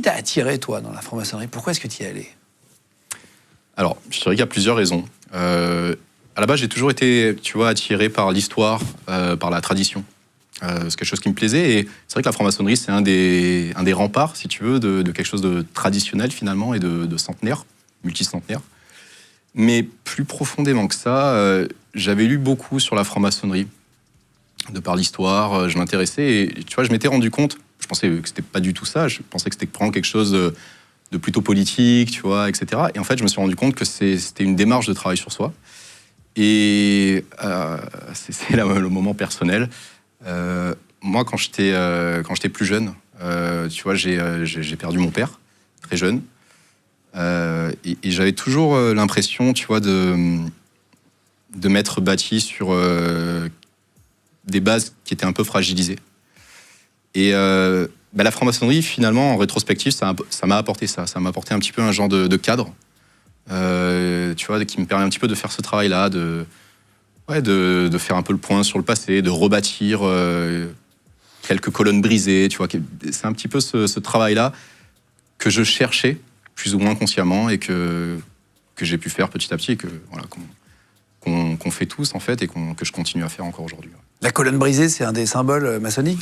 qui t'a attiré, toi, dans la franc-maçonnerie? Pourquoi est-ce que tu y es allé? Alors, je dirais qu'il y a plusieurs raisons. À la base, j'ai toujours été, tu vois, attiré par l'histoire, par la tradition. C'est quelque chose qui me plaisait. Et c'est vrai que la franc-maçonnerie, c'est un des remparts, si tu veux, de quelque chose de traditionnel, finalement, et de centenaire, multicentenaire. Mais plus profondément que ça, j'avais lu beaucoup sur la franc-maçonnerie, de par l'histoire, je m'intéressais. Et tu vois, je m'étais rendu compte, je pensais que c'était pas du tout ça, je pensais que c'était vraiment quelque chose de plutôt politique, tu vois, etc. Et en fait, je me suis rendu compte que c'était une démarche de travail sur soi. Et c'est là le moment personnel. Moi, quand j'étais plus jeune, tu vois, j'ai perdu mon père, très jeune. Et j'avais toujours l'impression, tu vois, de m'être bâti sur des bases qui étaient un peu fragilisées. Et la franc-maçonnerie, finalement, en rétrospective, ça m'a apporté ça. Ça m'a apporté un petit peu un genre de cadre, tu vois, qui me permet un petit peu de faire ce travail-là, de faire un peu le point sur le passé, de rebâtir quelques colonnes brisées, tu vois. C'est un petit peu ce travail-là que je cherchais, plus ou moins consciemment, et que j'ai pu faire petit à petit, et que, voilà, qu'on fait tous, en fait, et que je continue à faire encore aujourd'hui. La colonne brisée, c'est un des symboles maçonniques?